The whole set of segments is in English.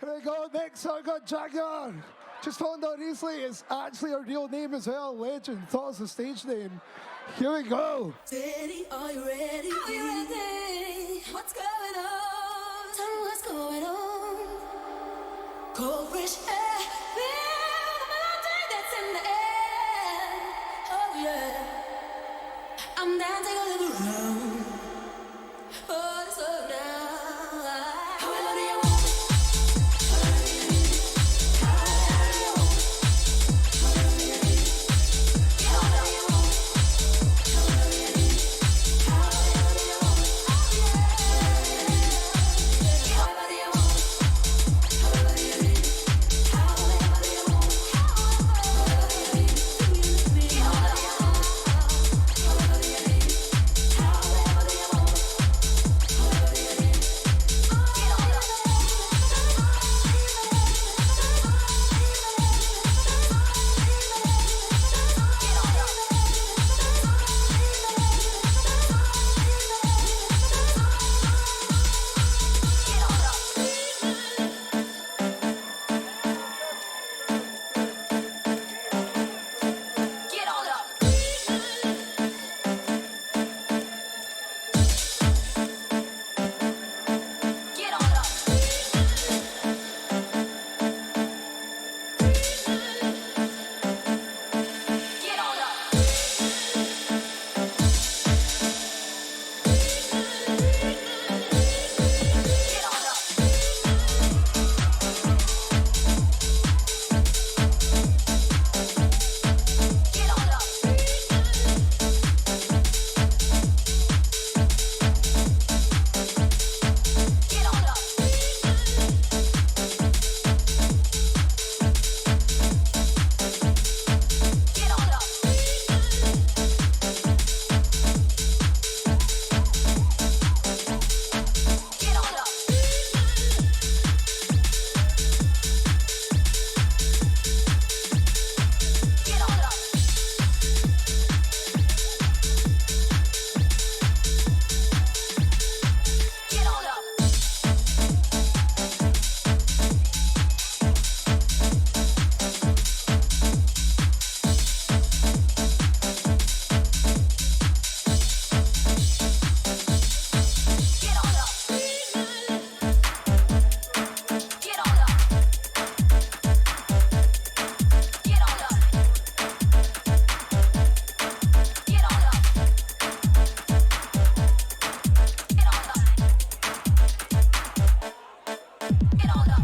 Here we go, next song I got Jaguar. Just found out recently it's actually our real name as well, Legend. Thought it was a stage name. Here we go. Steady, are you ready? Are you ready? What's going on? Tell me what's going on. Cold, fresh air. Feel the melody that's in the air. Oh yeah. I'm down, take a little round. Oh, it's up now. However do you want it? However do you need it? However do you want it? However do you need it? However do you want it? However do you need it? However do you want it? However do you want it? However do you need it? However do you want it? However do you need it? Do you need me? However do you want it? However do you need it? However do you want it? However do you need it? Get on up. Get on up. Get on up. Get on up. Get on up. Get on up. Get on up. Get on up. Get on up. Get on up. Get on up. Get on up. Get on up. Get on up. Get on up. Get on up.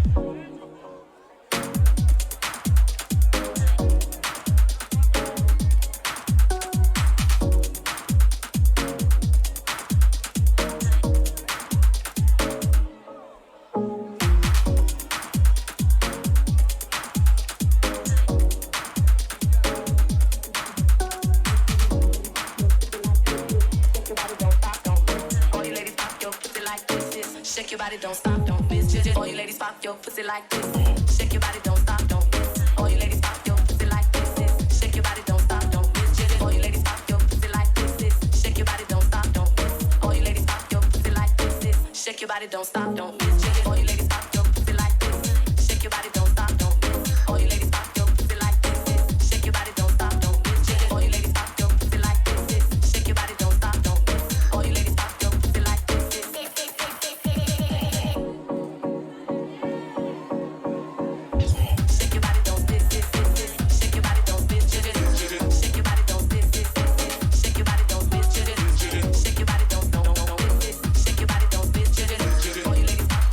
Shake your body, don't stop, don't miss. All you ladies pop your pussy like this. Shake your body, don't stop, don't miss. All you ladies pop your pussy like this. Shake your body, don't stop, don't miss. All you ladies pop your pussy like this. Shake your body, don't stop, don't miss. All you ladies pop your pussy like this. Shake your body, don't stop, don't miss. All you ladies pop your pussy like this. Shake your body, don't stop, don't miss. All you ladies pop your pussy like this. Shake your body, don't stop, don't miss. All you ladies pop your pussy like this. Shake your body, don't stop, don't miss. All you ladies pop your pussy like this. Shake your body, don't miss. Shake your body, don't miss. Shake your body, don't miss. Shake your body, don't miss. Shake your body, don't miss. Shake your body, don't miss. All you ladies pop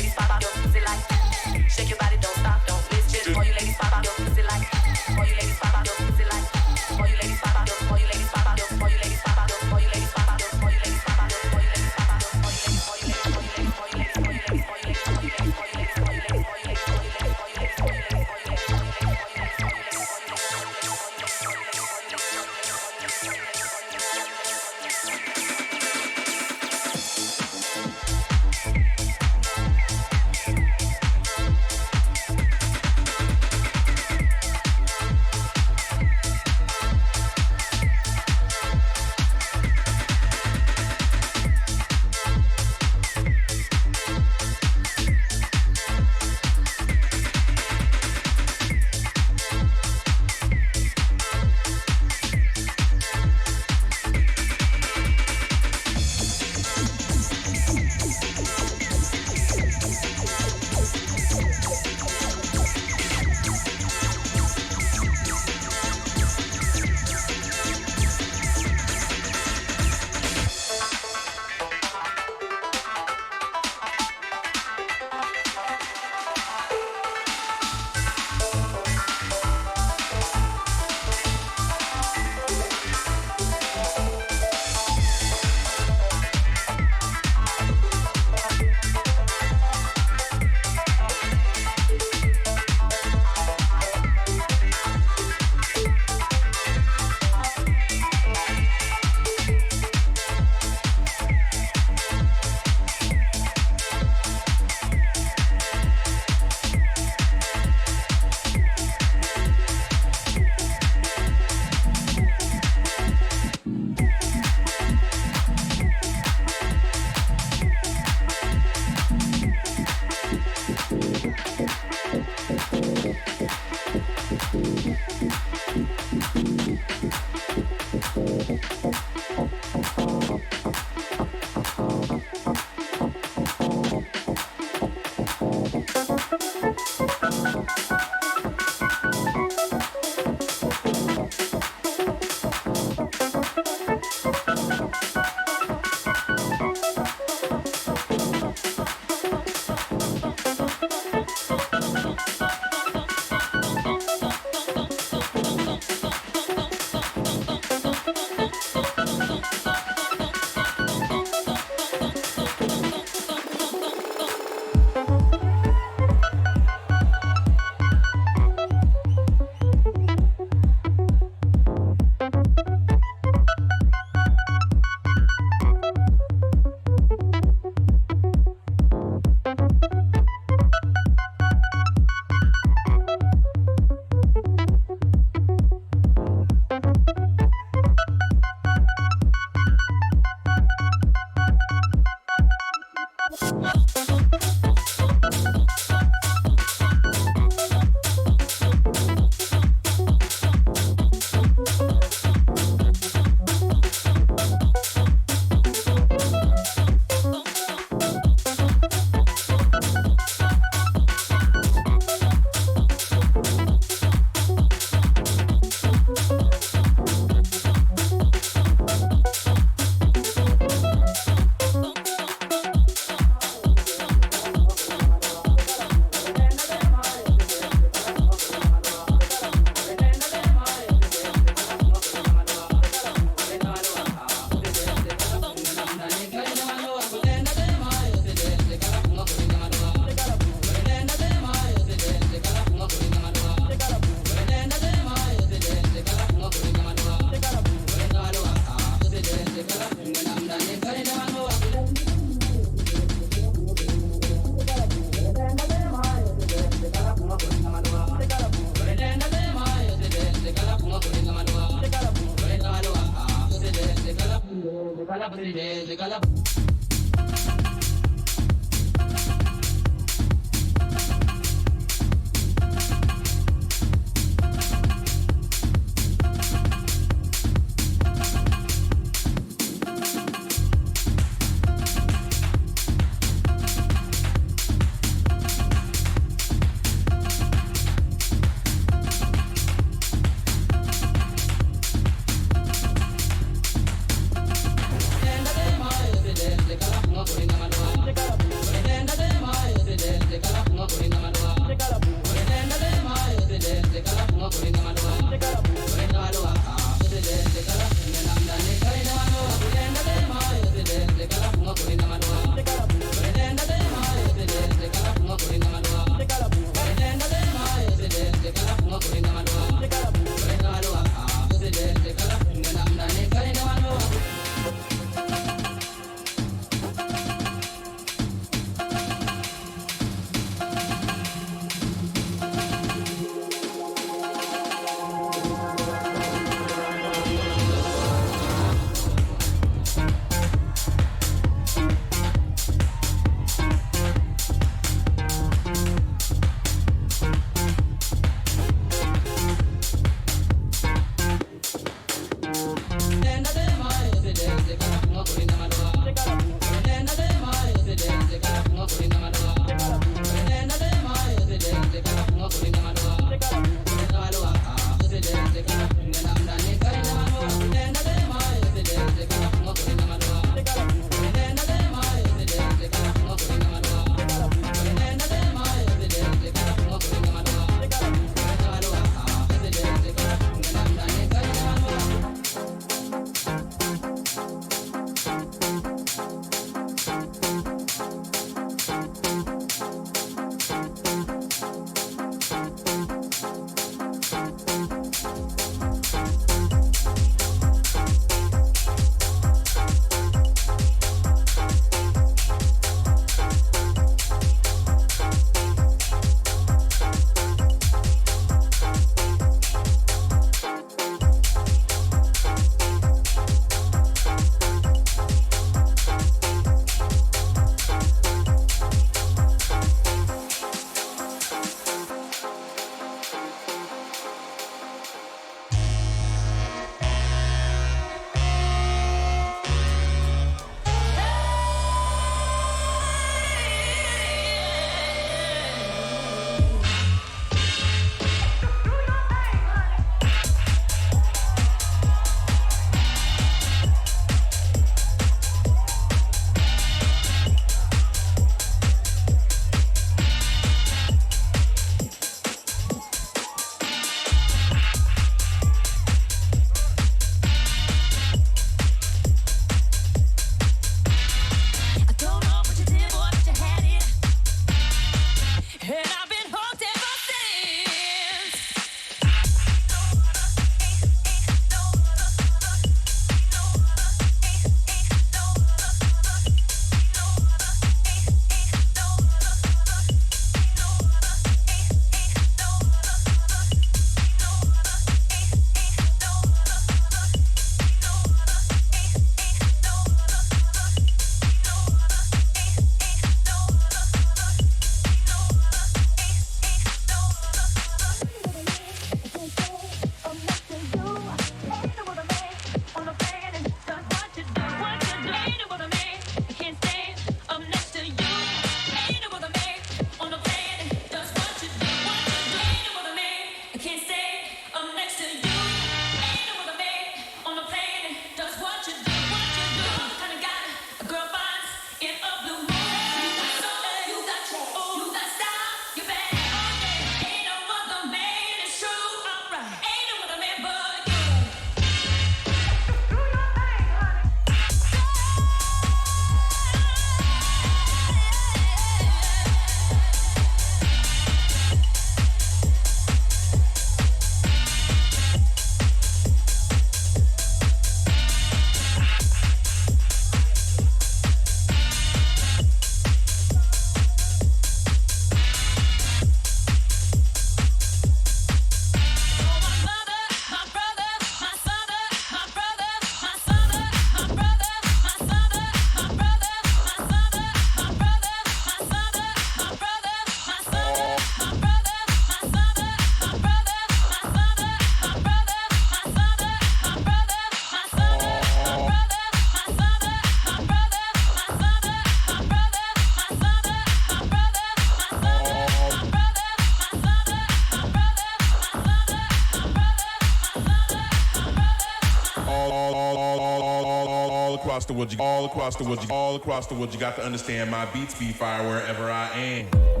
across the world, all across the world, all across the world. You got to understand my beats be fire wherever I am.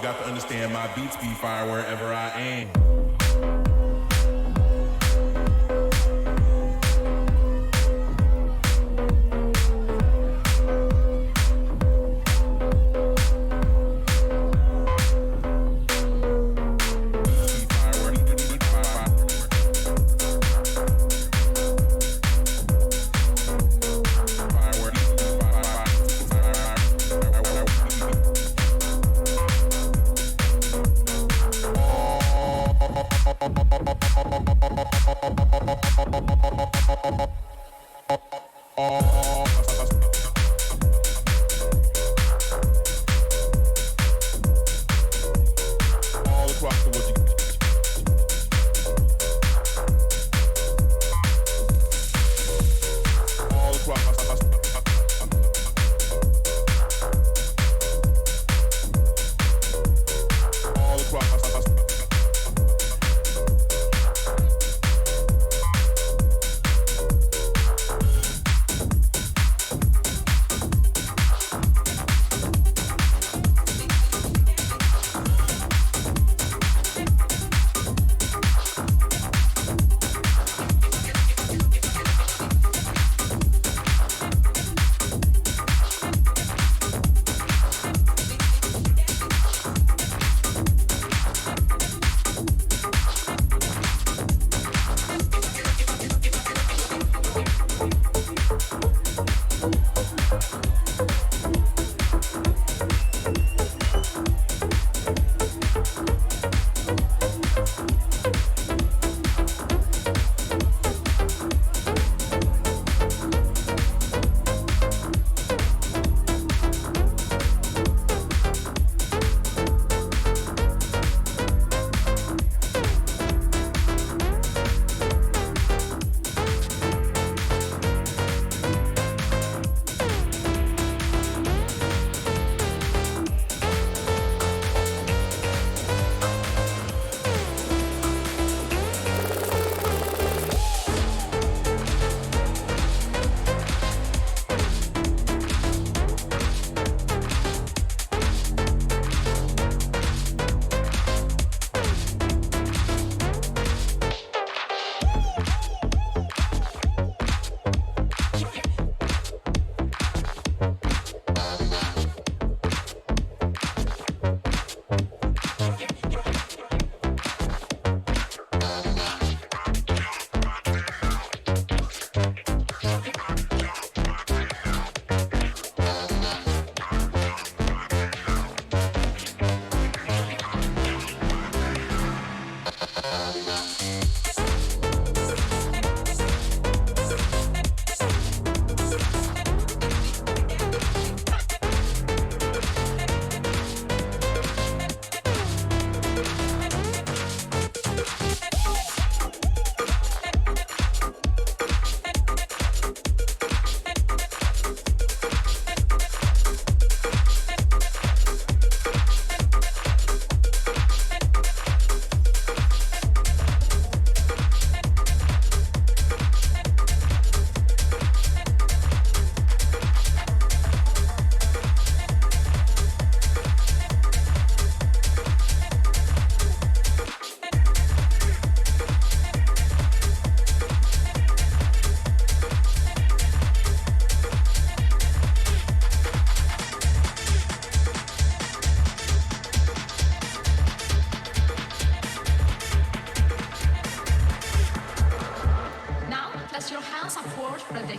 You got to understand my beats be fire wherever I am.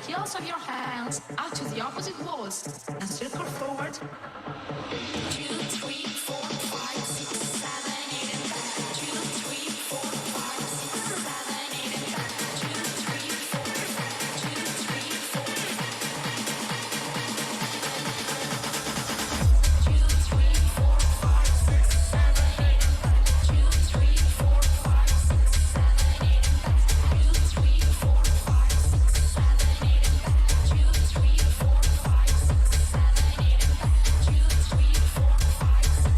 heels of your hands out to the opposite walls and circle forward. 2, 3, 4, 5, 6, 7, 8, and back. 2, 3, 4, 5, 6, 7, 8, and back. 2, 3, 4, 5, 2, 3, 4, 2, 3, 4, 5, 6, 7, 8, and back. 2, 3, 4, 5, 6, 7, 8, and back. 2, 3, 4, 5, 6, 7, 8, and back. 2, 3, 4, 5, 6, 7, 8, and back. 2, 3, 4, 5, 6,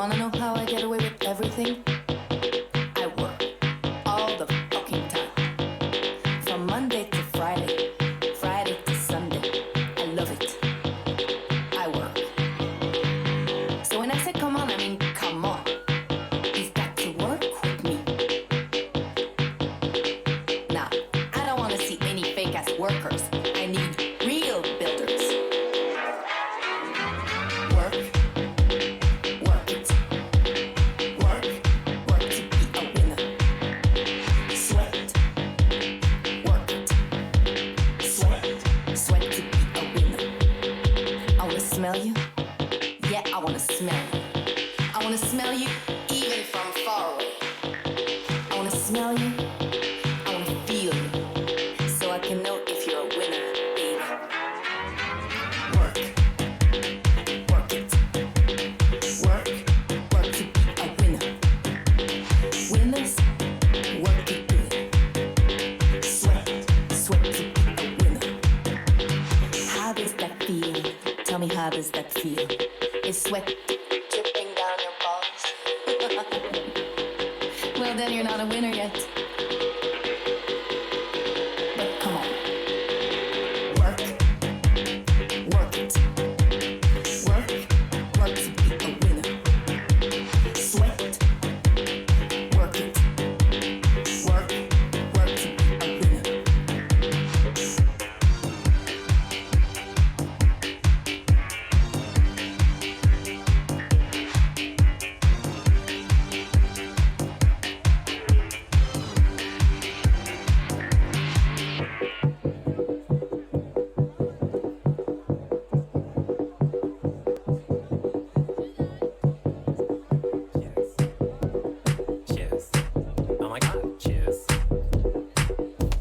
wanna know how I get away with everything? I work all the fucking time. From Monday to Friday, Friday to Sunday. I love it. I work. So when I say come on, I mean come on. You've got to work with me. Now, I don't wanna see any fake ass workers. I need real builders. Work. Work it. Work. Work to be a winner. Sweat. Work it. Sweat. Sweat to be a winner. I wanna smell you. Yeah, I wanna smell you. I wanna smell you even from far away. I wanna smell you. I wanna feel you. So I can know if you're a winner, baby. Work. Work it. Work. Work to be a winner. Winners, work it good. Sweat. Sweat to be a winner. How does that feel? Tell me, how does that feel? Is sweat dripping down your balls? Well, then you're not a winner yet. But come on. Work. Work it. Work. Work to be a winner. Sweat. Work it. Work. Work to be a winner. Cheers. Oh my god, cheers.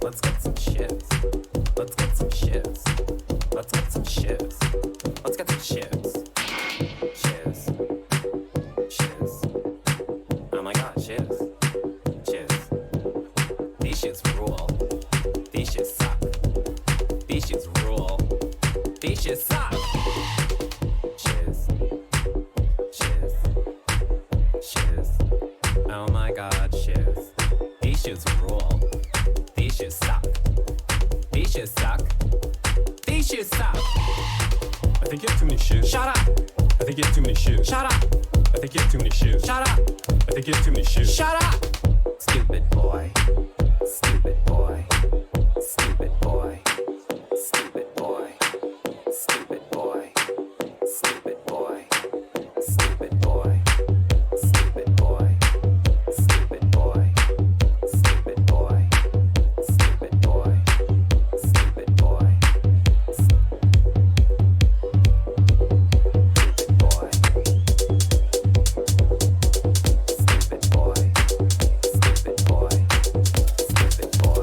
Let's get some cheers. Let's get some cheers. Let's get some cheers. Let's get some cheers. Cheers. Cheers. Oh my god, cheers. Cheers. These shits rule. These shits suck. These shits rule. These shits suck. Cheers. Cheers. Cheers. Oh my god, cheers. These shits rule. These shits suck. These shits suck. These shits suck. I think you have too many shoes. Shut up. I think you have too many shoes. Shut up. I think you have too many shoes. Shut up. I think you have too many shoes. Shut up. Stupid boy. Stupid boy. Stupid boy. Stupid boy. Stupid boy. Stupid boy. Stupid boy. Stupid boy. Stupid boy. Stupid boy. Stupid boy. Stupid boy. Stupid boy. Stupid boy. Stupid boy. Stupid boy.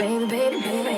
baby, baby, baby.